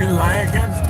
can lie again.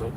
So.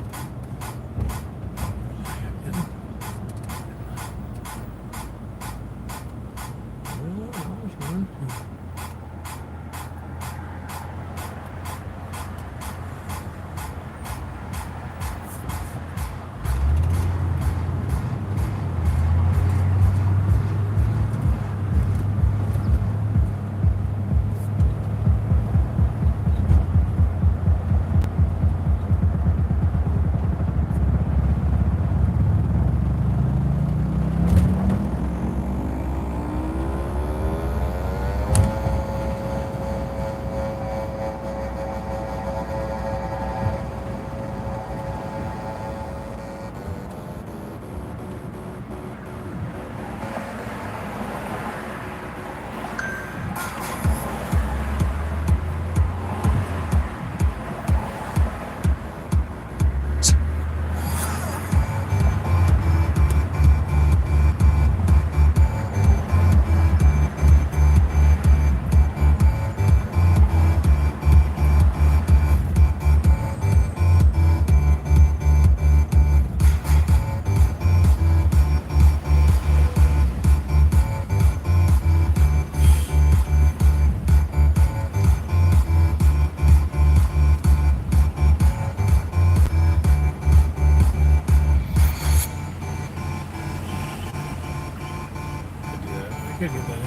could get that in.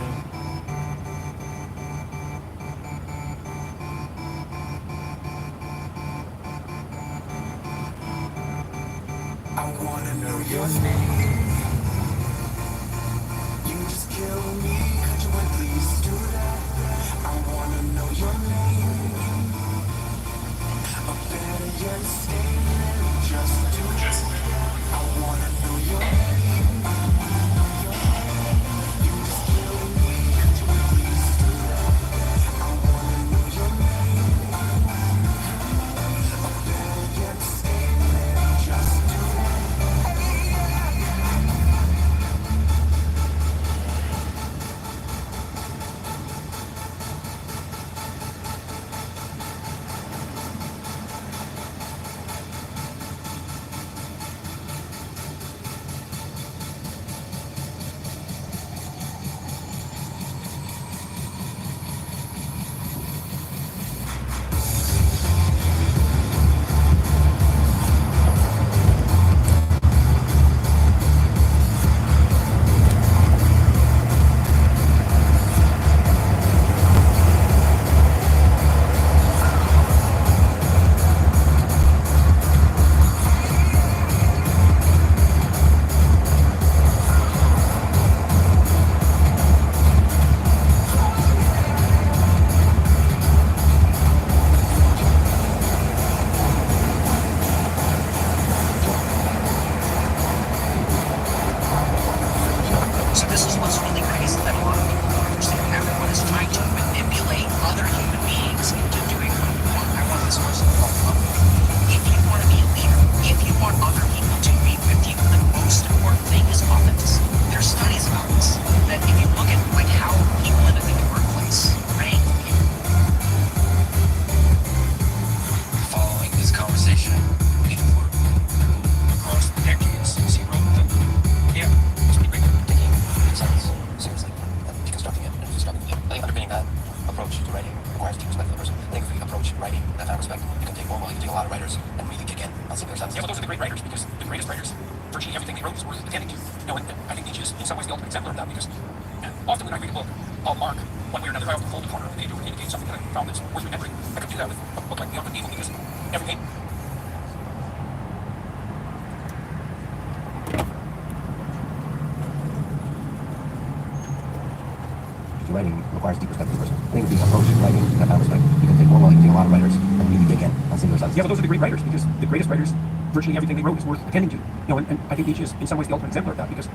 I wanna know your name. You just kill me, could you at least do that? I wanna know your name. Or better yet, stay there, just do it. I wanna know your name. You just kill me, could you at least do that? I wanna know your name. Or better yet, stay there, just do it. think underpinning that approach to writing requires deep respect for the person. I think if we approach writing with that kind of respect, you can take normally, you take a lot of writers and really kick in on singular sentences. Yeah, but those are the great writers, because the greatest writers, virtually everything they wrote is worth attending to. You know, and I think Nietzsche is in some ways the ultimate exemplar of that, because often when I read a book, I'll mark one way or another. I often fold the corner of the page or indicate something that I found that's worth remembering. I could do that with a book like The Art of Evil, because every page. Writing requires deep respect for the person. I think if you approach writing with that kind of respect, you can take normally, you can take a lot of writers and really dig in on singular sentences. Yeah, but those are the great writers, because the greatest writers, virtually everything they wrote is worth attending to. You know, and I think Nietzsche is in some ways the ultimate exemplar of that, because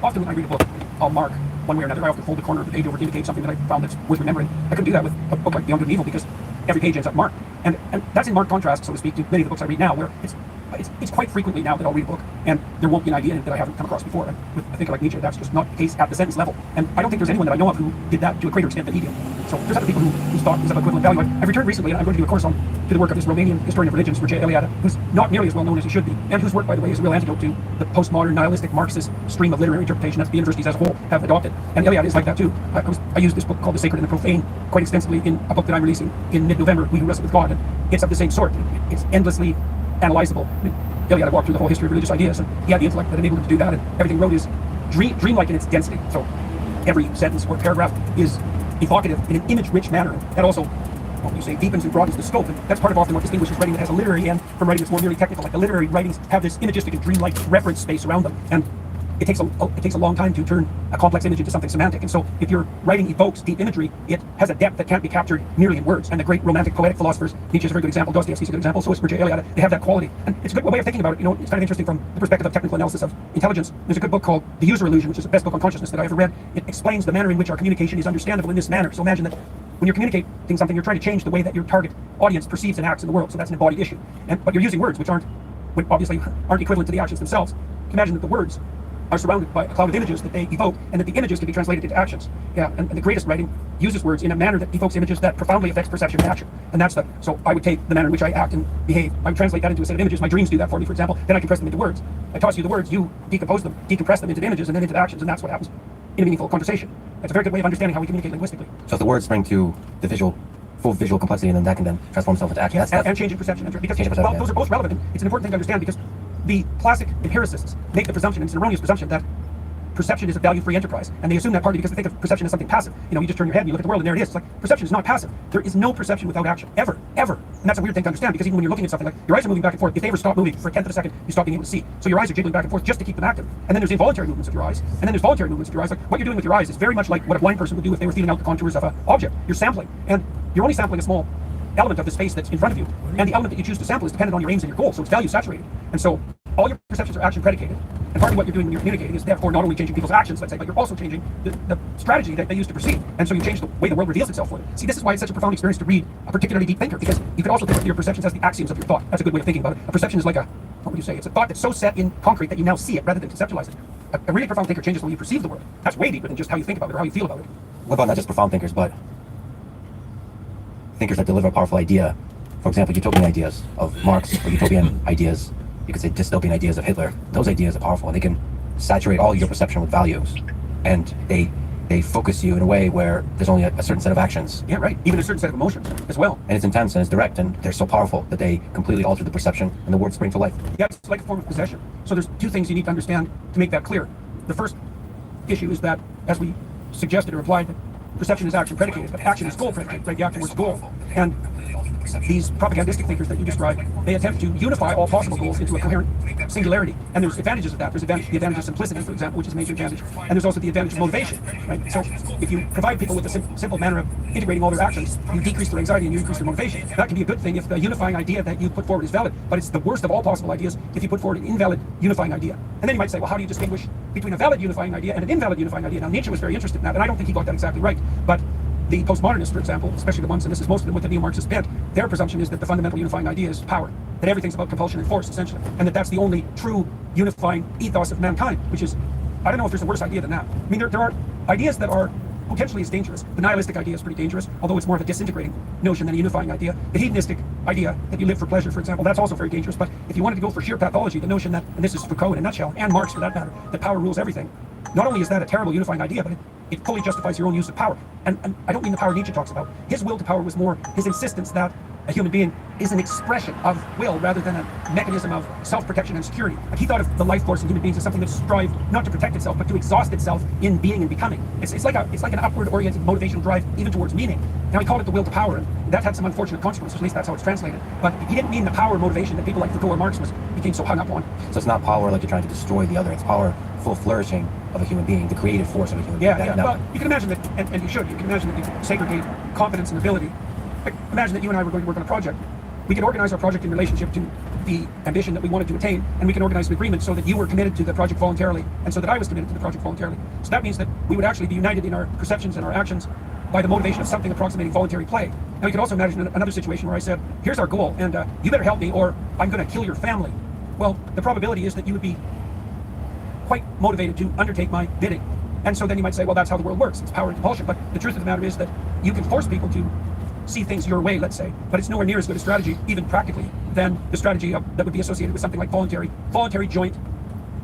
often when I read a book, I'll mark one way or another. I often fold the corner of the page over to indicate something that I found that's worth remembering. I couldn't do that with a book like The Art of Evil, because every page ends up marked. And that's in marked contrast, so to speak, to many of the books I read now, where it's quite frequently now that I'll read a book and there won't be an idea in it that I haven't come across before. And with a thinker like Nietzsche, that's just not the case at the sentence level. And I don't think there's anyone that I know of who did that to a greater extent than he did. So there's other people whose thought is of equivalent value. I've returned recently, and I'm going to do a course to the work of this Romanian historian of religions, who's not nearly as well known as he should be, and whose work, by the way, is a real antidote to the postmodern nihilistic Marxist stream of literary interpretation that the universities as a whole have adopted. And Eliade is like that too. I used this book called The Sacred and the Profane quite extensively in a book that I'm releasing in mid-November, We Who Wrestle with God, and it's of the same sort. It's endlessly analyzable. Eliade walked through the whole history of religious ideas, and he had the intellect that enabled him to do that, and everything he wrote is dreamlike in its density. So every sentence or paragraph is evocative in an image-rich manner. That also, you say, deepens and broadens the scope, and that's part of often what distinguishes writing that has a literary end from writing that's more merely technical. Like the literary writings have this imagistic and dreamlike reference space around them, and it takes a long time to turn a complex image into something semantic. And so if your writing evokes deep imagery, it has a depth that can't be captured merely in words. And the great romantic poetic philosophers, Nietzsche is a very good example, Dostoevsky's a good example, so is Mircea Eliade, they have that quality. And it's a good way of thinking about it. You know, it's kind of interesting from the perspective of technical analysis of intelligence. There's a good book called The User Illusion, which is the best book on consciousness that I ever read. It explains the manner in which our communication is understandable in this manner. So imagine that when you're communicating something, you're trying to change the way that your target audience perceives and acts in the world. So that's an embodied issue. But you're using words which obviously aren't equivalent to the actions themselves. Imagine that the words are surrounded by a cloud of images that they evoke, and that the images can be translated into actions. Yeah, and the greatest writing uses words in a manner that evokes images that profoundly affects perception and action. And so I would take the manner in which I act and behave, I would translate that into a set of images. My dreams do that for me, for example. Then I compress them into words. I toss you the words, you decompose them, decompress them into the images, and then into the actions, and that's what happens in a meaningful conversation. That's a very good way of understanding how we communicate linguistically. So if the words bring to the full visual complexity, and then that can then transform itself into action. Yes, and change in perception. Because those are both relevant. And it's an important thing to understand, because the classic empiricists make the presumption, and it's an erroneous presumption, that perception is a value-free enterprise, and they assume that partly because they think of perception as something passive. You know, you just turn your head and you look at the world and there it is. It's like, perception is not passive. There is no perception without action, ever. And that's a weird thing to understand, because even when you're looking at something, like your eyes are moving back and forth, if they ever stop moving for a tenth of a second, you stop being able to see. So your eyes are jiggling back and forth just to keep them active. And then there's involuntary movements of your eyes, and then there's voluntary movements of your eyes. Like what you're doing with your eyes is very much like what a blind person would do if they were feeling out the contours of an object. You're sampling, and you're only sampling a small element of the space that's in front of you, and the element that you choose to sample is dependent on your aims and your goals, so it's value saturated. And so all your perceptions are action predicated, and part of what you're doing when you're communicating is therefore not only changing people's actions, let's say, but you're also changing the strategy that they use to perceive, and so you change the way the world reveals itself for them. See, this is why it's such a profound experience to read a particularly deep thinker, because you can also think of your perceptions as the axioms of your thought. That's a good way of thinking about it. A perception is like what would you say? It's a thought that's so set in concrete that you now see it rather than conceptualize it. A really profound thinker changes the way you perceive the world. That's way deeper than just how you think about it or how you feel about it. What about not just profound thinkers, but thinkers that deliver a powerful idea? For example, utopian ideas of Marx, or utopian ideas, you could say dystopian ideas of Hitler. Those ideas are powerful, and they can saturate all your perception with values, and they focus you in a way where there's only a certain set of actions. Yeah, right. Even a certain set of emotions as well. And it's intense and it's direct, and they're so powerful that they completely alter the perception, and the words spring to life. Yeah, it's like a form of possession. So there's two things you need to understand to make that clear. The first issue is that, as we suggested or implied, that perception is action predicated, but action is goal predicated, right? The action was goal. And these propagandistic thinkers that you describe, they attempt to unify all possible goals into a coherent singularity. And there's advantages of that. There's the advantage of simplicity, for example, which is a major advantage. And there's also the advantage of motivation, right? So if you provide people with a simple manner of integrating all their actions, you decrease their anxiety and you increase their motivation. That can be a good thing if the unifying idea that you put forward is valid, but it's the worst of all possible ideas if you put forward an invalid unifying idea. And then you might say, well, how do you distinguish between a valid unifying idea and an invalid unifying idea? Now, Nietzsche was very interested in that, and I don't think he got that exactly right. But the postmodernists, for example, especially the ones, and this is most of them with the neo-Marxist bent, their presumption is that the fundamental unifying idea is power, that everything's about compulsion and force, essentially, and that's the only true unifying ethos of mankind, which is, I don't know if there's a worse idea than that. I mean, there are ideas that are potentially as dangerous. The nihilistic idea is pretty dangerous, although it's more of a disintegrating notion than a unifying idea. The hedonistic idea that you live for pleasure, for example, that's also very dangerous. But if you wanted to go for sheer pathology, the notion that, and this is Foucault in a nutshell, and Marx for that matter, that power rules everything, not only is that a terrible unifying idea, but it fully justifies your own use of power. And I don't mean the power Nietzsche talks about. His will to power was more his insistence that a human being is an expression of will rather than a mechanism of self-protection and security. Like he thought of the life force in human beings as something that strived not to protect itself, but to exhaust itself in being and becoming. It's like an upward-oriented motivational drive even towards meaning. Now he called it the will to power, and that had some unfortunate consequences, at least that's how it's translated. But he didn't mean the power motivation that people like Foucault or Marx became so hung up on. So it's not power like you're trying to destroy the other. It's power, full flourishing of a human being, the creative force of a human being. Yeah. Well, you can imagine that, and you should. You can imagine that you segregate competence and ability. Like, imagine that you and I were going to work on a project. We could organize our project in relationship to the ambition that we wanted to attain, and we can organize an agreement so that you were committed to the project voluntarily, and so that I was committed to the project voluntarily. So that means that we would actually be united in our perceptions and our actions by the motivation of something approximating voluntary play. Now you could also imagine another situation where I said, here's our goal, and you better help me or I'm going to kill your family. Well, the probability is that you would be quite motivated to undertake my bidding. And so then you might say, well, that's how the world works. It's power and compulsion. But the truth of the matter is that you can force people to see things your way, let's say, but it's nowhere near as good a strategy, even practically, than the strategy that would be associated with something like voluntary joint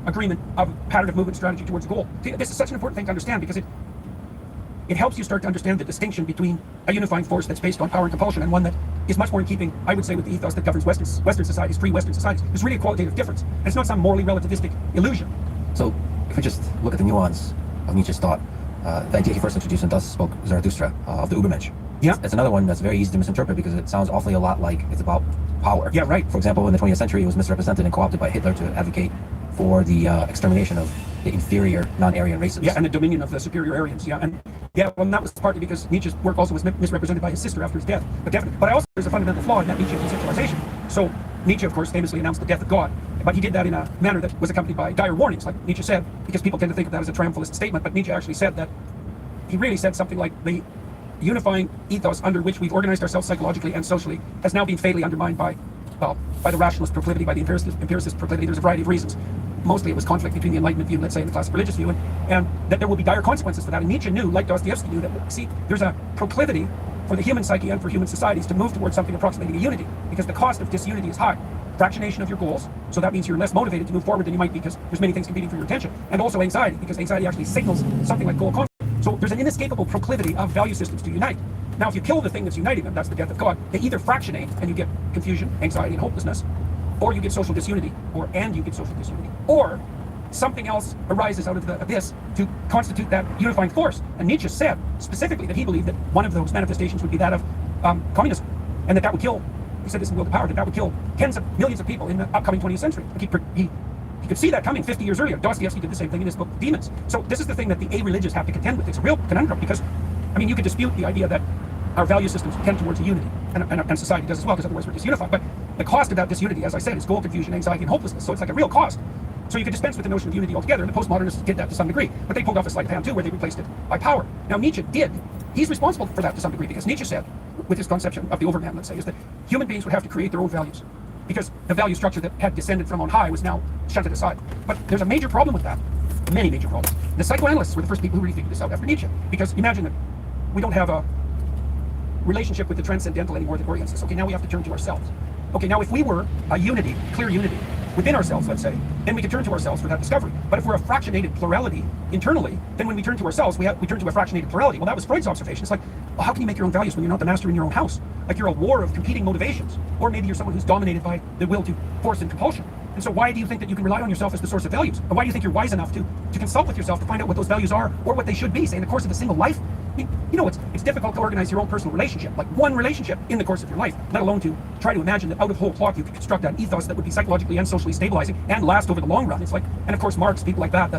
agreement of pattern of movement strategy towards a goal. This is such an important thing to understand because it helps you start to understand the distinction between a unifying force that's based on power and compulsion and one that is much more in keeping, I would say, with the ethos that governs Western societies, free Western societies. There's really a qualitative difference. And it's not some morally relativistic illusion. So if we just look at the nuance of Nietzsche's thought, the idea he first introduced in Thus Spoke Zarathustra of the Übermensch. Yeah. It's another one that's very easy to misinterpret because it sounds awfully a lot like it's about power. Yeah, right. For example, in the 20th century, it was misrepresented and co-opted by Hitler to advocate for the extermination of the inferior non-Aryan races. Yeah, and the dominion of the superior Aryans. Yeah, and that was partly because Nietzsche's work also was misrepresented by his sister after his death. But also there's a fundamental flaw in that Nietzschean conceptualization. So Nietzsche, of course, famously announced the death of God, but he did that in a manner that was accompanied by dire warnings, like Nietzsche said, because people tend to think of that as a triumphalist statement, but Nietzsche actually said that, he really said something like the unifying ethos under which we've organized ourselves psychologically and socially has now been fatally undermined by the rationalist proclivity, by the empiricist proclivity. There's a variety of reasons. Mostly it was conflict between the Enlightenment view, let's say, and the classic religious view, and that there will be dire consequences for that. And Nietzsche knew, like Dostoevsky knew, that, see, there's a proclivity for the human psyche and for human societies to move towards something approximating a unity, because the cost of disunity is high. Fractionation of your goals, so that means you're less motivated to move forward than you might be because there's many things competing for your attention. And also anxiety, because anxiety actually signals something like goal conflict. So there's an inescapable proclivity of value systems to unite. Now, if you kill the thing that's uniting them, that's the death of God, they either fractionate and you get confusion, anxiety, and hopelessness, or you get social disunity, or something else arises out of the abyss to constitute that unifying force. And Nietzsche said specifically that he believed that one of those manifestations would be that of communism, and that would kill, he said this in Will to Power, that would kill tens of millions of people in the upcoming 20th century. Like he could see that coming 50 years earlier. Dostoevsky did the same thing in his book, Demons. So this is the thing that the a-religious have to contend with. It's a real conundrum because, I mean, you could dispute the idea that our value systems tend towards a unity, and society does as well, because otherwise we're disunified. But the cost of that disunity, as I said, is goal confusion, anxiety, and hopelessness. So it's like a real cost. So you could dispense with the notion of unity altogether, and the postmodernists did that to some degree. But they pulled off a sleight of hand too, where they replaced it by power. Now Nietzsche did. He's responsible for that to some degree, because Nietzsche said, with his conception of the overman, let's say, is that human beings would have to create their own values, because the value structure that had descended from on high was now shunted aside. But there's a major problem with that. Many major problems. The psychoanalysts were the first people who really figured this out after Nietzsche, because imagine that we don't have a relationship with the transcendental anymore that orients us. Okay, now we have to turn to ourselves. Okay, now if we were a unity, clear unity, within ourselves, let's say, then we could turn to ourselves for that discovery. But if we're a fractionated plurality internally, then when we turn to ourselves, we turn to a fractionated plurality. Well, that was Freud's observation. It's like, well, how can you make your own values when you're not the master in your own house? Like you're a war of competing motivations. Or maybe you're someone who's dominated by the will to force and compulsion. And so why do you think that you can rely on yourself as the source of values? Or why do you think you're wise enough to consult with yourself to find out what those values are or what they should be, say, in the course of a single life? I mean, you know, it's difficult to organize your own personal relationship, like one relationship in the course of your life, let alone to try to imagine that out of whole cloth you could construct an ethos that would be psychologically and socially stabilizing and last over the long run. It's like, and of course Marx, people like that,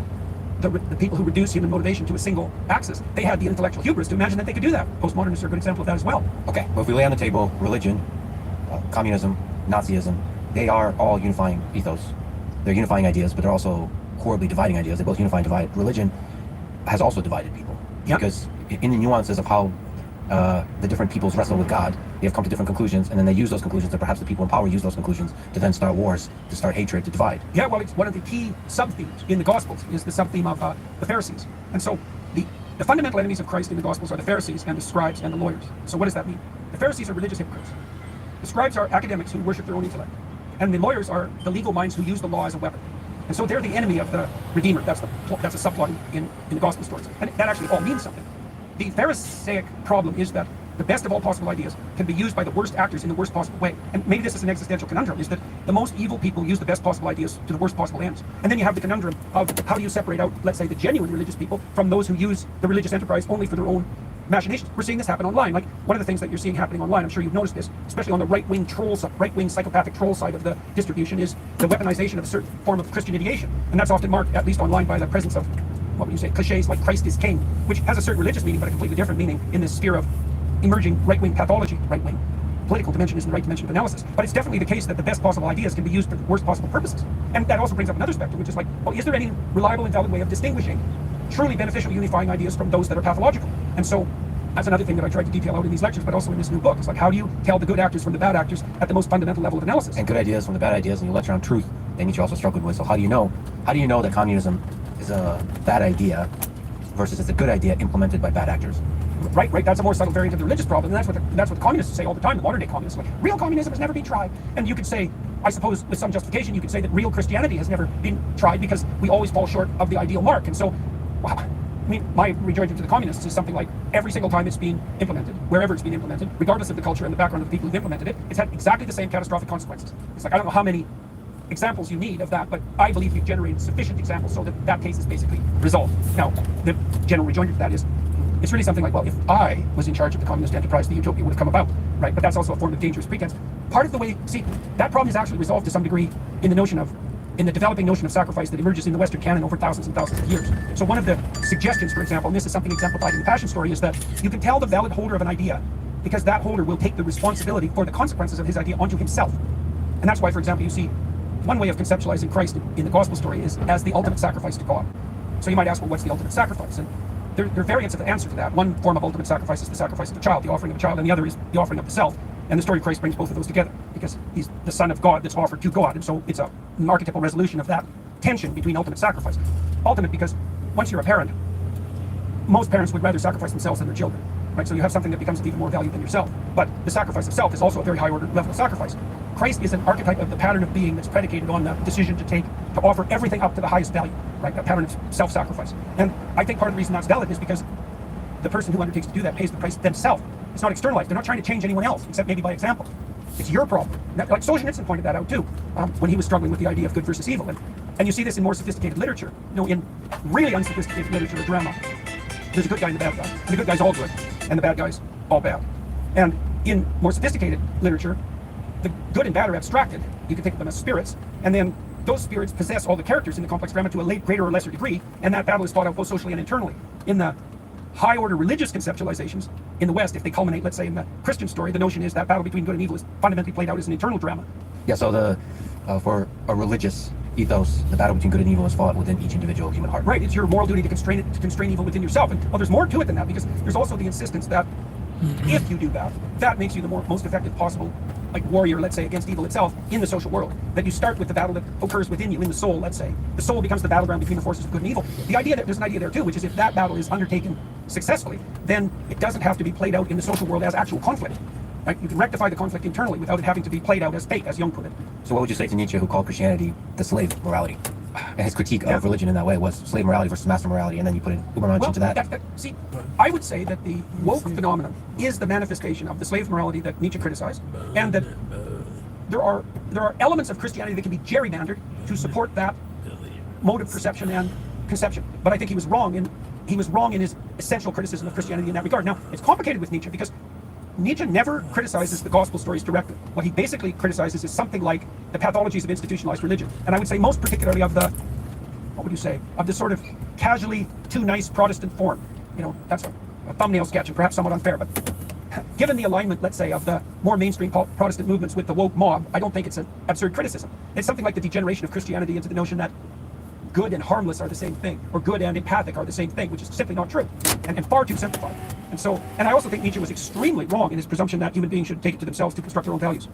the people who reduce human motivation to a single axis, they had the intellectual hubris to imagine that they could do that. Postmodernists are a good example of that as well. Okay, well, if we lay on the table religion, communism, Nazism, they are all unifying ethos. They're unifying ideas, but they're also horribly dividing ideas. They both unify and divide. Religion has also divided people. Yep. Because in the nuances of how the different peoples wrestle with God, they have come to different conclusions, and then they use those conclusions, and perhaps the people in power use those conclusions to then start wars, to start hatred, to divide. Yeah, well, it's one of the key sub-themes in the Gospels is the sub-theme of the Pharisees. And so the fundamental enemies of Christ in the Gospels are the Pharisees and the scribes and the lawyers. So what does that mean? The Pharisees are religious hypocrites. The scribes are academics who worship their own intellect. And the lawyers are the legal minds who use the law as a weapon. And so they're the enemy of the Redeemer. That's a subplot in the gospel stories. And that actually all means something. The Pharisaic problem is that the best of all possible ideas can be used by the worst actors in the worst possible way. And maybe this is an existential conundrum, is that the most evil people use the best possible ideas to the worst possible ends. And then you have the conundrum of how do you separate out, let's say, the genuine religious people from those who use the religious enterprise only for their own machinations. We're seeing this happen online. Like, one of the things that you're seeing happening online, I'm sure you've noticed this, especially on the right-wing psychopathic troll side of the distribution, is the weaponization of a certain form of Christian ideation. And that's often marked, at least online, by the presence of, what would you say, cliches like Christ is king, which has a certain religious meaning, but a completely different meaning in this sphere of emerging right-wing pathology. Right-wing political dimension isn't the right dimension of analysis, but it's definitely the case that the best possible ideas can be used for the worst possible purposes. And that also brings up another spectrum, which is like, well, is there any reliable and valid way of distinguishing truly beneficial unifying ideas from those that are pathological? And so that's another thing that I tried to detail out in these lectures, but also in this new book. It's like, how do you tell the good actors from the bad actors at the most fundamental level of analysis? And good ideas from the bad ideas, and you lecture on truth, that Nietzsche also struggled with. So how do you know that communism is a bad idea versus it's a good idea implemented by bad actors? Right. That's a more subtle variant of the religious problem, and that's what the communists say all the time. The modern day communists, like, real communism has never been tried. And you could say, I suppose, with some justification, you could say that real Christianity has never been tried because we always fall short of the ideal mark. And so, wow, I mean, my rejoinder to the communists is something like, every single time it's been implemented, wherever it's been implemented, regardless of the culture and the background of the people who've implemented it, it's had exactly the same catastrophic consequences. It's like, I don't know how many examples you need of that, but I believe you've generated sufficient examples so that that case is basically resolved. Now, the general rejoinder to that is, it's really something like, well, if I was in charge of the communist enterprise, the utopia would have come about, right? But that's also a form of dangerous pretense. Part of the way, see, that problem is actually resolved to some degree in the developing notion of sacrifice that emerges in the Western canon over thousands and thousands of years. So one of the suggestions, for example, and this is something exemplified in the Passion story, is that you can tell the valid holder of an idea because that holder will take the responsibility for the consequences of his idea onto himself. And that's why, for example, you see one way of conceptualizing Christ in the gospel story is as the ultimate sacrifice to God. So you might ask, well, what's the ultimate sacrifice? And there are variants of the answer to that. One form of ultimate sacrifice is the sacrifice of the child, the offering of a child, and the other is the offering of the self. And the story of Christ brings both of those together because he's the Son of God that's offered to God. And so it's an archetypal resolution of that tension between ultimate sacrifice. Ultimate because once you're a parent, most parents would rather sacrifice themselves than their children. Right? So you have something that becomes of even more value than yourself. But the sacrifice of self is also a very high order level of sacrifice. Christ is an archetype of the pattern of being that's predicated on the decision to offer everything up to the highest value, right? A pattern of self-sacrifice. And I think part of the reason that's valid is because the person who undertakes to do that pays the price themselves. It's not externalized. They're not trying to change anyone else, except maybe by example. It's your problem. Like Solzhenitsyn pointed that out too, when he was struggling with the idea of good versus evil. And you see this in more sophisticated literature. In really unsophisticated literature or drama, there's a good guy and a bad guy. And the good guy's all good, and the bad guy's all bad. And in more sophisticated literature, the good and bad are abstracted. You can think of them as spirits, and then those spirits possess all the characters in the complex drama to a greater or lesser degree, and that battle is fought out both socially and internally. In the high-order religious conceptualizations in the West, if they culminate, let's say, in the Christian story, the notion is that battle between good and evil is fundamentally played out as an internal drama. Yeah, so for a religious ethos, the battle between good and evil is fought within each individual human heart. Right, it's your moral duty to constrain evil within yourself. And well, there's more to it than that, because there's also the insistence that if you do that, that makes you the most effective possible warrior, let's say, against evil itself in the social world. That you start with the battle that occurs within you, in the soul, let's say. The soul becomes the battleground between the forces of good and evil. There's an idea there too, which is if that battle is undertaken successfully, then it doesn't have to be played out in the social world as actual conflict. Right? You can rectify the conflict internally without it having to be played out as fate, as Jung put it. So what would you say to Nietzsche, who called Christianity the slave morality? And his critique of religion in that way was slave morality versus master morality, and then you put in Ubermensch into that. See, I would say that the woke phenomenon is the manifestation of the slave morality that Nietzsche criticized, and that there are elements of Christianity that can be gerrymandered to support that mode of perception and conception. But I think he was wrong in his essential criticism of Christianity in that regard. Now, it's complicated with Nietzsche because Nietzsche never criticizes the gospel stories directly. What he basically criticizes is something like the pathologies of institutionalized religion. And I would say most particularly of the sort of casually too nice Protestant form. That's a thumbnail sketch and perhaps somewhat unfair, but given the alignment, let's say, of the more mainstream Protestant movements with the woke mob, I don't think it's an absurd criticism. It's something like the degeneration of Christianity into the notion that good and harmless are the same thing, or good and empathic are the same thing, which is simply not true, and far too simplified. And I also think Nietzsche was extremely wrong in his presumption that human beings should take it to themselves to construct their own values.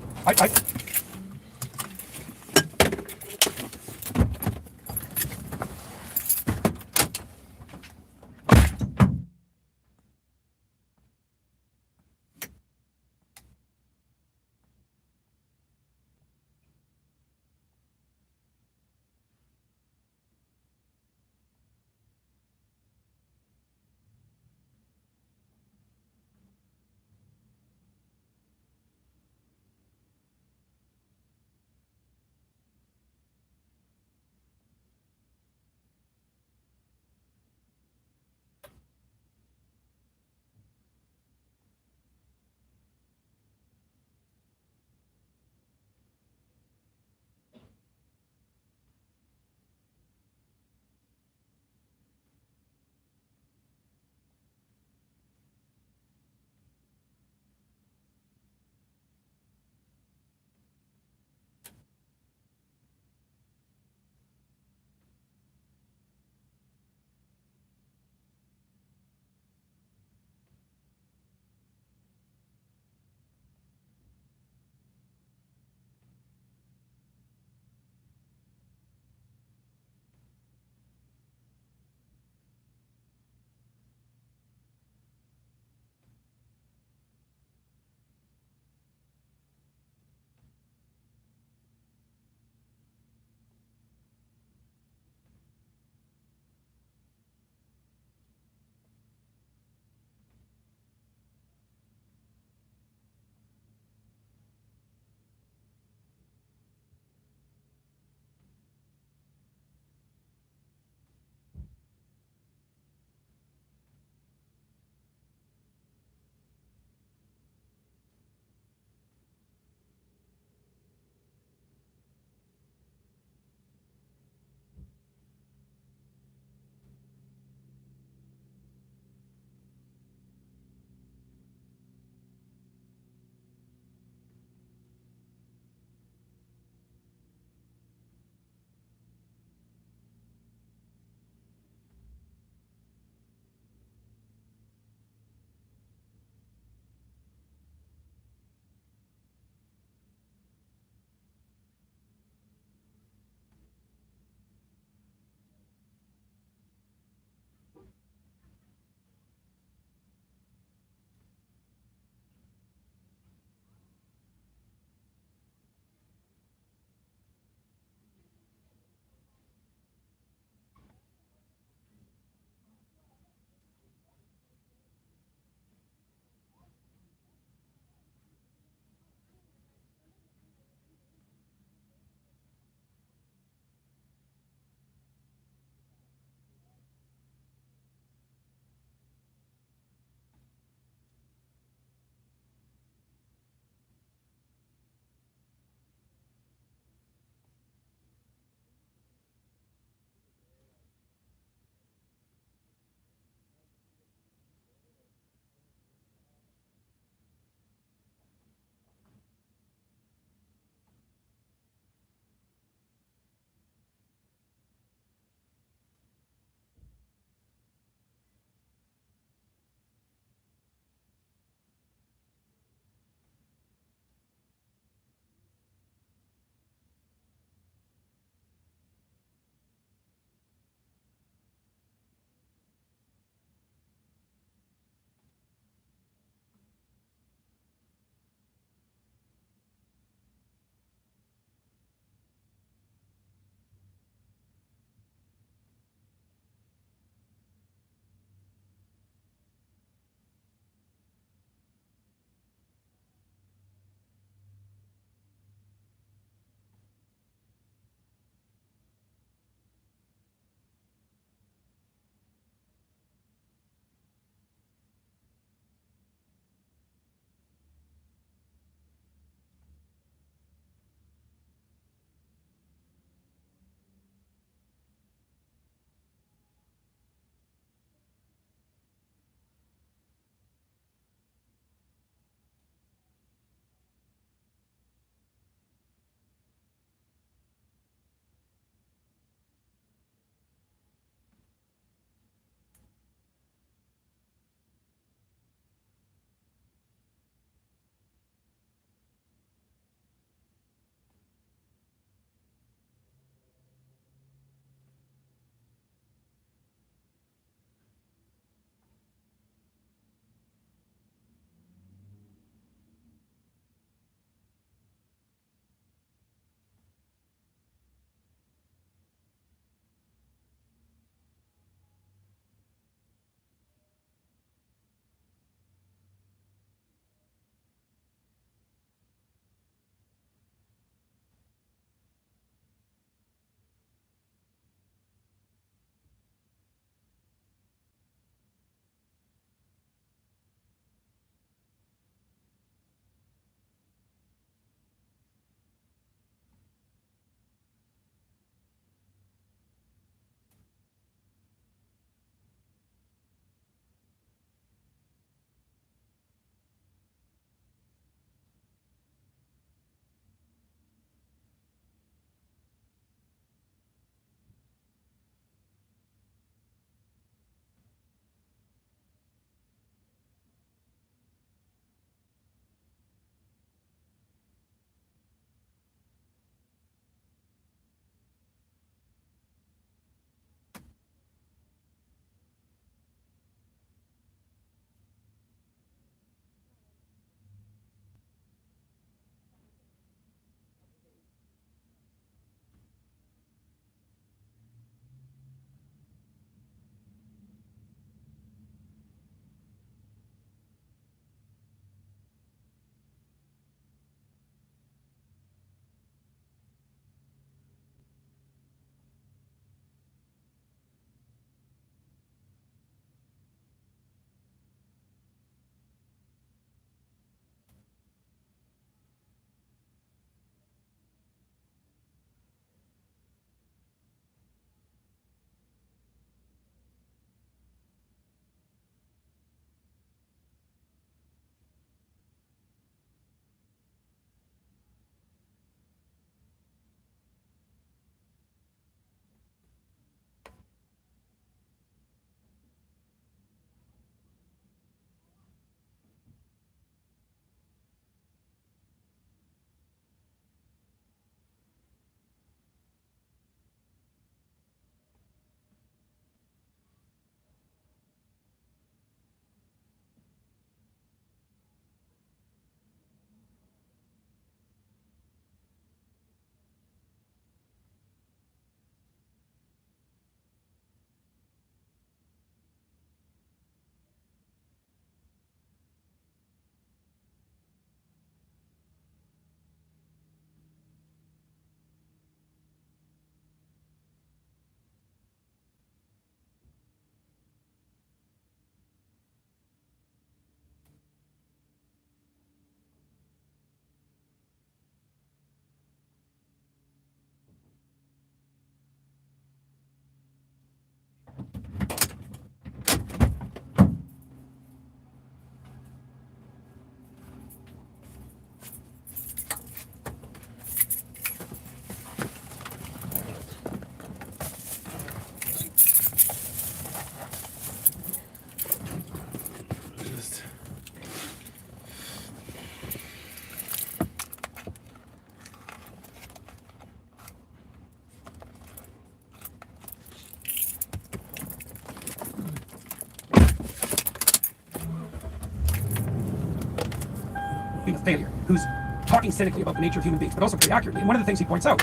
being a failure, who's talking cynically about the nature of human beings, but also very accurately. And one of the things he points out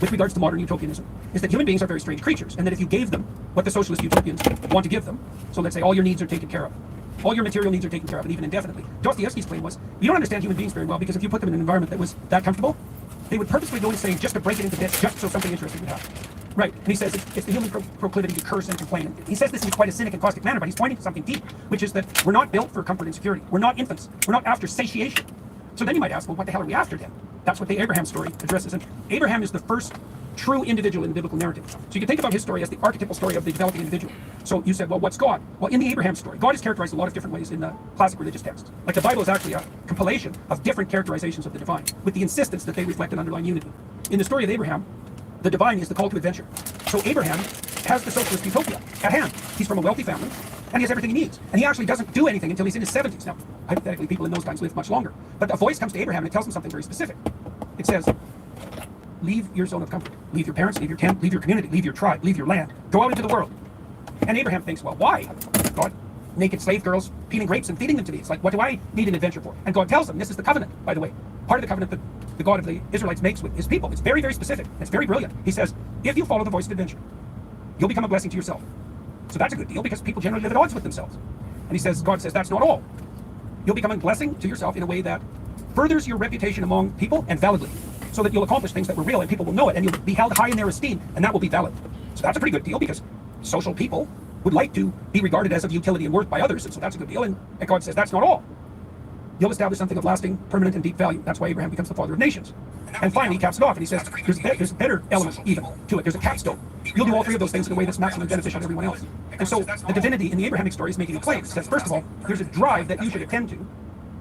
with regards to modern utopianism is that human beings are very strange creatures, and that if you gave them what the socialist utopians want to give them, so let's say all your needs are taken care of, all your material needs are taken care of, and even indefinitely. Dostoevsky's claim was, you don't understand human beings very well, because if you put them in an environment that was that comfortable, they would purposely go insane just to break it into bits, just so something interesting would happen. Right, and he says it's the human proclivity to curse and complain. And he says this in quite a cynic and caustic manner, but he's pointing to something deep, which is that we're not built for comfort and security. We're not infants. We're not after satiation. So then you might ask, well, what the hell are we after then? That's what the Abraham story addresses. And Abraham is the first true individual in the biblical narrative. So you can think about his story as the archetypal story of the developing individual. So you said, well, what's God? Well, in the Abraham story, God is characterized a lot of different ways in the classic religious texts. Like the Bible is actually a compilation of different characterizations of the divine, with the insistence that they reflect an underlying unity. In the story of Abraham, the divine is the call to adventure. So Abraham has the socialist utopia at hand. He's from a wealthy family, and he has everything he needs. And he actually doesn't do anything until he's in his 70s. Now, hypothetically, people in those times lived much longer. But a voice comes to Abraham and it tells him something very specific. It says, leave your zone of comfort. Leave your parents, leave your tent, leave your community, leave your tribe, leave your land. Go out into the world. And Abraham thinks, well, why? God, naked slave girls peeling grapes and feeding them to me. It's like, what do I need an adventure for? And God tells him, this is the covenant, by the way. Part of the covenant that the God of the Israelites makes with his people. It's very, very specific. It's very brilliant. He says, if you follow the voice of adventure, you'll become a blessing to yourself. So that's a good deal, because people generally live at odds with themselves. And he says, God says, that's not all. You'll become a blessing to yourself in a way that furthers your reputation among people and validly, so that you'll accomplish things that were real and people will know it, and you'll be held high in their esteem, and that will be valid. So that's a pretty good deal, because social people would like to be regarded as of utility and worth by others, and so that's a good deal. And God says, that's not all. You'll establish something of lasting, permanent, and deep value. That's why Abraham becomes the father of nations. And finally, he caps it off, and he says, there's a better element even to it. There's a capstone. You'll do all three of those things in a way that's maximally beneficial to everyone else. And so the divinity in the Abrahamic story is making a claim. It says, first of all, there's a drive that you should attend to.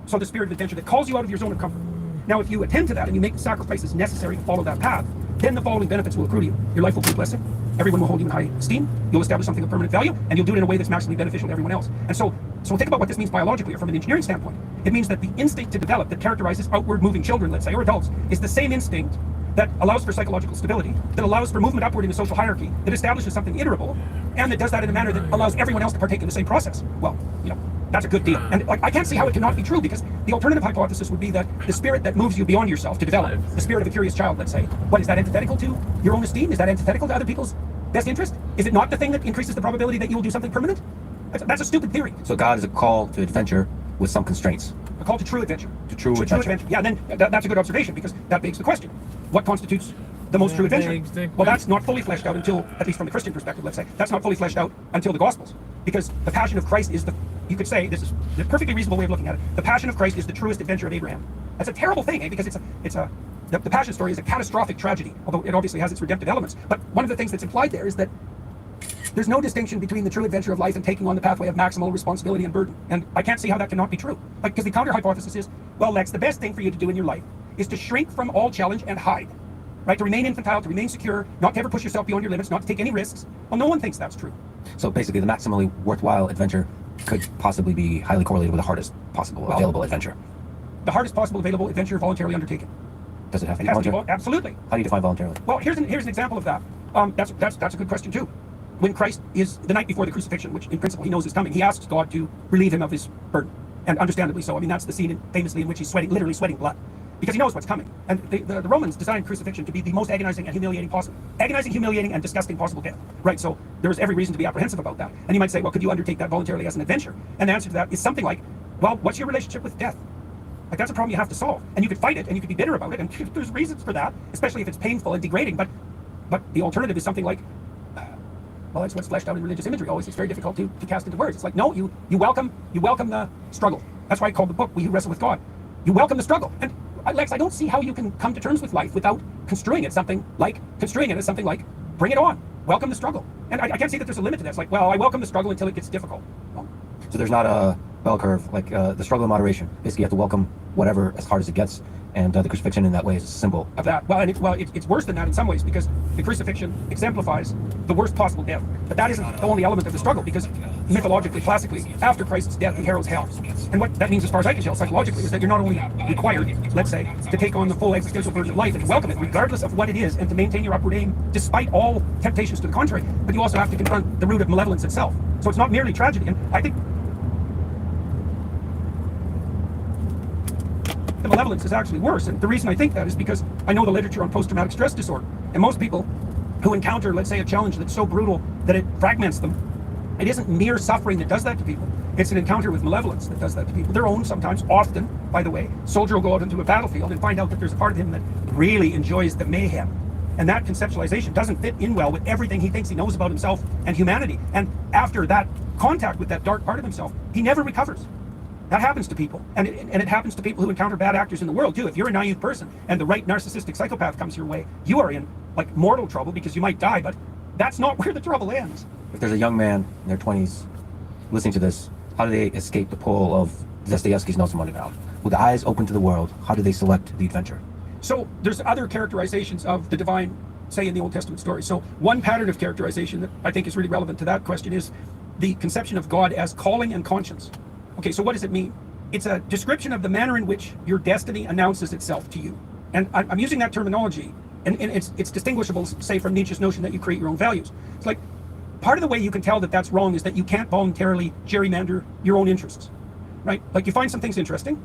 So the spirit of adventure that calls you out of your zone of comfort. Now, if you attend to that and you make the sacrifices necessary to follow that path, then the following benefits will accrue to you. Your life will be a blessing. Everyone will hold you in high esteem. You'll establish something of permanent value, and you'll do it in a way that's maximally beneficial to everyone else. And so think about what this means biologically or from an engineering standpoint. It means that the instinct to develop that characterizes outward moving children, let's say, or adults, is the same instinct that allows for psychological stability, that allows for movement upward in a social hierarchy, that establishes something iterable, and that does that in a manner that allows everyone else to partake in the same process. Well, that's a good deal. And I can't see how it cannot be true, because the alternative hypothesis would be that the spirit that moves you beyond yourself to develop, the spirit of a curious child, let's say, what is that antithetical to your own esteem? Is that antithetical to other people's best interest? Is it not the thing that increases the probability that you will do something permanent? That's a stupid theory. So God is a call to adventure with some constraints. A call to true adventure. To true adventure. Yeah, then that's a good observation, because that begs the question. What constitutes the most true adventure? Well, that's not fully fleshed out until, at least from the Christian perspective, let's say, that's not fully fleshed out until the Gospels. Because the Passion of Christ is you could say, this is a perfectly reasonable way of looking at it, the Passion of Christ is the truest adventure of Abraham. That's a terrible thing, because the Passion story is a catastrophic tragedy, although it obviously has its redemptive elements. But one of the things that's implied there is that there's no distinction between the true adventure of life and taking on the pathway of maximal responsibility and burden. And I can't see how that cannot be true. Because the counter hypothesis is, well, Lex, the best thing for you to do in your life is to shrink from all challenge and hide. Right? To remain infantile, to remain secure, not to ever push yourself beyond your limits, not to take any risks. Well, no one thinks that's true. So basically, the maximally worthwhile adventure could possibly be highly correlated with the hardest possible available adventure. The hardest possible available adventure voluntarily undertaken. Does it have to be voluntary? Absolutely. How do you define voluntarily? Well, here's an example of that. That's a good question too. When Christ is the night before the crucifixion, which in principle he knows is coming, he asks God to relieve him of his burden, and understandably so. I mean, that's the scene famously in which he's literally sweating blood, because he knows what's coming. And the Romans designed crucifixion to be the most agonizing and humiliating, and disgusting possible death. Right. So there was every reason to be apprehensive about that. And you might say, well, could you undertake that voluntarily as an adventure? And the answer to that is something like, well, what's your relationship with death? Like, that's a problem you have to solve, and you could fight it, and you could be bitter about it, and there's reasons for that, especially if it's painful and degrading. But the alternative is something like, well, it's what's fleshed out in religious imagery. Always, it's very difficult to cast into words. It's like, no, you welcome the struggle. That's why I called the book "We Who Wrestle with God." You welcome the struggle, and Lex, I don't see how you can come to terms with life without construing it as something like, bring it on, welcome the struggle. And I can't see that there's a limit to that. It's like, well, I welcome the struggle until it gets difficult. Well, so there's not a bell curve, like the struggle of moderation. Basically, you have to welcome whatever as hard as it gets, and the crucifixion in that way is a symbol of that. Well, it's worse than that in some ways, because the crucifixion exemplifies the worst possible death. But that isn't the only element of the struggle, because mythologically, classically, after Christ's death, he heralds hell. And what that means, as far as I can tell, psychologically, is that you're not only required, let's say, to take on the full existential burden of life and to welcome it, regardless of what it is, and to maintain your upward aim, despite all temptations to the contrary, but you also have to confront the root of malevolence itself. So it's not merely tragedy. And I think the malevolence is actually worse. And the reason I think that is because I know the literature on post-traumatic stress disorder. And most people who encounter, let's say, a challenge that's so brutal that it fragments them, it isn't mere suffering that does that to people. It's an encounter with malevolence that does that to people. Their own, sometimes, often, by the way. Soldier will go out into a battlefield and find out that there's a part of him that really enjoys the mayhem. And that conceptualization doesn't fit in well with everything he thinks he knows about himself and humanity. And after that contact with that dark part of himself, he never recovers. That happens to people. And it happens to people who encounter bad actors in the world, too. If you're a naive person and the right narcissistic psychopath comes your way, you are in, like, mortal trouble because you might die, but that's not where the trouble ends. If there's a young man in their 20s listening to this, how do they escape the pull of Dostoevsky's Notes from Underground? With eyes open to the world, how do they select the adventure? So there's other characterizations of the divine, say, in the Old Testament story. So one pattern of characterization that I think is really relevant to that question is the conception of God as calling and conscience. Okay, so what does it mean? It's a description of the manner in which your destiny announces itself to you. And I'm using that terminology, and it's distinguishable, say, from Nietzsche's notion that you create your own values. It's like, part of the way you can tell that that's wrong is that you can't voluntarily gerrymander your own interests, right? Like, you find some things interesting,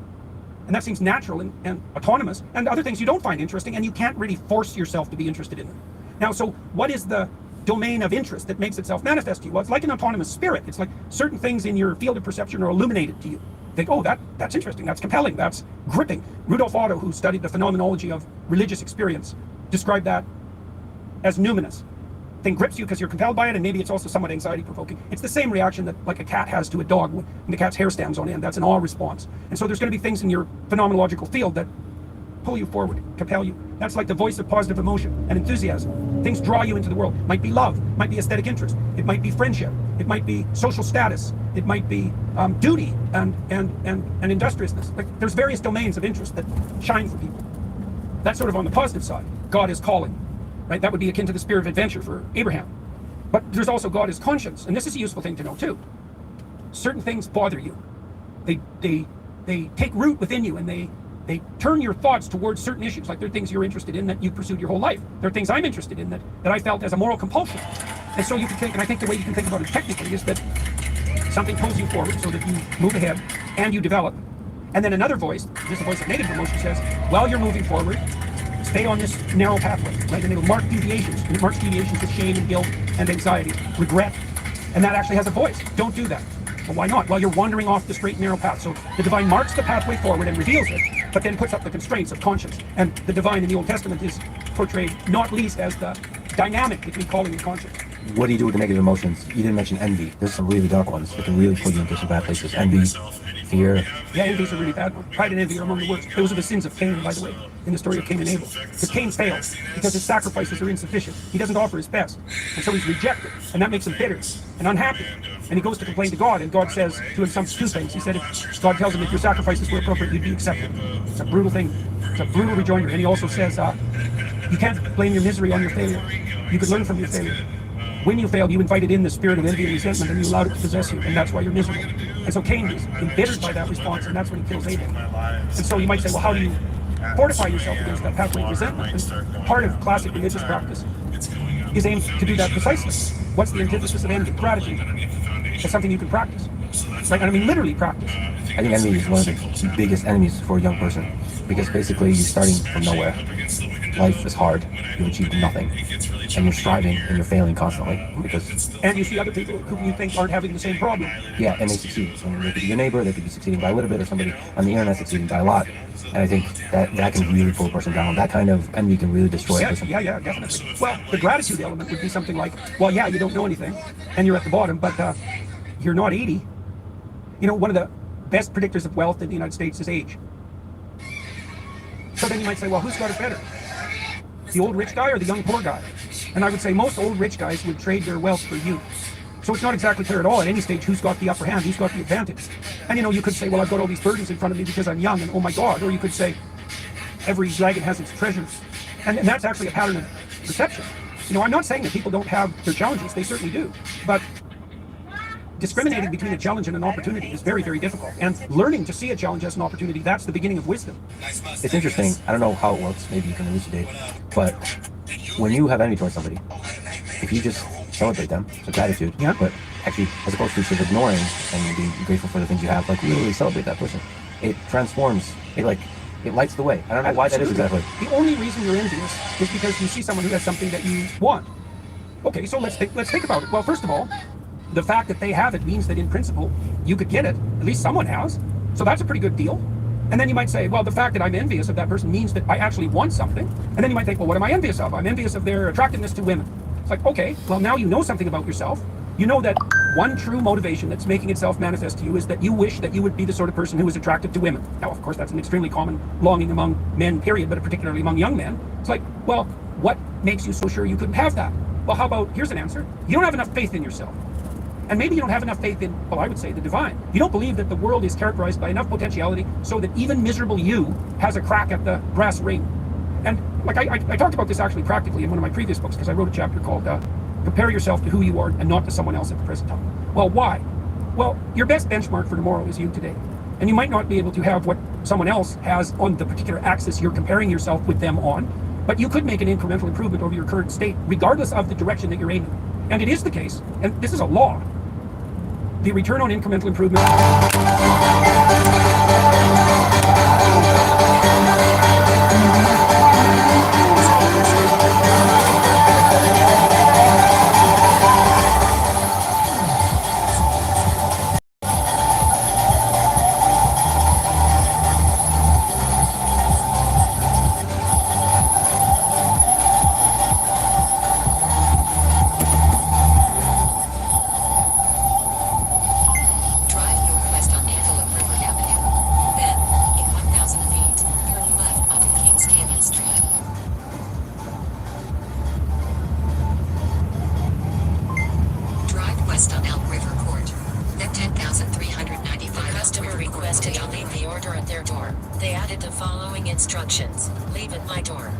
and that seems natural and autonomous, and other things you don't find interesting, and you can't really force yourself to be interested in them. Now, so what is the domain of interest that makes itself manifest to you? Well, it's like an autonomous spirit. It's like certain things in your field of perception are illuminated to you. You think, oh, that's interesting, that's compelling, that's gripping. Rudolf Otto, who studied the phenomenology of religious experience, described that as numinous. Thing grips you because you're compelled by it, and maybe it's also somewhat anxiety-provoking. It's the same reaction that, like, a cat has to a dog when the cat's hair stands on end. That's an awe response. And so there's going to be things in your phenomenological field that pull you forward, compel you. That's like the voice of positive emotion and enthusiasm. Things draw you into the world. Might be love, might be aesthetic interest, it might be friendship, it might be social status, it might be duty and industriousness. Like, there's various domains of interest that shine for people. That's sort of on the positive side. God is calling, right? That would be akin to the spirit of adventure for Abraham. But there's also God is conscience, and this is a useful thing to know too. Certain things bother you. They take root within you, and they turn your thoughts towards certain issues. Like, there are things you're interested in that you've pursued your whole life. There are things I'm interested in that I felt as a moral compulsion. And so you can think, and I think the way you can think about it technically is that something pulls you forward so that you move ahead and you develop. And then another voice, this is the voice of negative emotion, says, while you're moving forward, stay on this narrow pathway, right? And it'll mark deviations. And it marks deviations with shame and guilt and anxiety, regret. And that actually has a voice. Don't do that. Well, why not? Well, you're wandering off the straight and narrow path. So the divine marks the pathway forward and reveals it, but then puts up the constraints of conscience. And the divine in the Old Testament is portrayed not least as the dynamic between calling and conscience. What do you do with the negative emotions? You didn't mention envy. There's some really dark ones that can really put you into some bad places. Envy, fear. Yeah, envy's a really bad one. Pride and envy are among the worst. Those are the sins of Cain, by the way, in the story of Cain and Abel. Because Cain fails because his sacrifices are insufficient. He doesn't offer his best. And so he's rejected. And that makes him bitter and unhappy. And he goes to complain to God, and God says to him two things. He said, if God tells him if your sacrifices were appropriate, you'd be accepted. It's a brutal thing. It's a brutal rejoinder. And he also says, you can't blame your misery on your failure. You could learn from your failure. When you failed, you invited in the spirit of envy and resentment, and you allowed it to possess you, and that's why you're miserable. And so Cain is embittered by that response, and that's when he kills Abel. And so you might say, well, how do you fortify yourself against that pathway of resentment? And part of classic religious practice is aimed to do that precisely. What's the antithesis of envy? Gratitude. It's something you can practice. Right? I mean, literally practice. I think envy is one of the biggest enemies for a young person, because basically you're starting from nowhere. Life is hard. You've achieved nothing. And you're striving and you're failing constantly. And you see other people who you think aren't having the same problem. Yeah, and they succeed. So they could be your neighbor, they could be succeeding by a little bit, or somebody on the internet succeeding by a lot. And I think that can really pull a person down. That kind of envy can really destroy a person. Yeah, definitely. Well, the gratitude element would be something like, well, yeah, you don't know anything, and you're at the bottom, but you're not 80. You know, one of the best predictors of wealth in the United States is age. So then you might say, well, who's got it better? The old rich guy or the young poor guy? And I would say most old rich guys would trade their wealth for youth. So it's not exactly clear at all at any stage who's got the upper hand, who's got the advantage. And you know, you could say, well, I've got all these burdens in front of me because I'm young, and oh my God. Or you could say, every dragon has its treasures. And that's actually a pattern of perception. You know, I'm not saying that people don't have their challenges, they certainly do. But discriminating between a challenge and an opportunity is very, very difficult. And learning to see a challenge as an opportunity, that's the beginning of wisdom. It's interesting. I don't know how it works. Maybe you can elucidate. But when you have envy towards somebody, if you just celebrate them, so gratitude, yeah. But actually, as opposed to sort of ignoring and being grateful for the things you have, like really celebrate that person, it transforms. It It lights the way. I don't know why that is exactly. The only reason you're envious is because you see someone who has something that you want. Okay, so let's think about it. Well, first of all, the fact that they have it means that in principle you could get it. At least someone has. So that's a pretty good deal. And then you might say, well, the fact that I'm envious of that person means that I actually want something. And then you might think, well, what am I envious of? I'm envious of their attractiveness to women. It's like, okay, well, now you know something about yourself. You know that one true motivation that's making itself manifest to you is that you wish that you would be the sort of person who is attractive to women. Now, of course, that's an extremely common longing among men, period, but particularly among young men. It's like, well, what makes you so sure you couldn't have that? Well, how about, here's an answer. You don't have enough faith in yourself. And maybe you don't have enough faith in, well, I would say the divine. You don't believe that the world is characterized by enough potentiality so that even miserable you has a crack at the brass ring. And like I talked about this actually practically in one of my previous books, because I wrote a chapter called Compare Yourself to Who You Are and Not to Someone Else at the Present Time. Well, why? Well, your best benchmark for tomorrow is you today. And you might not be able to have what someone else has on the particular axis you're comparing yourself with them on, but you could make an incremental improvement over your current state, regardless of the direction that you're aiming. And it is the case, and this is a law. The return on incremental improvement instructions. Leave at my door.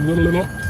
little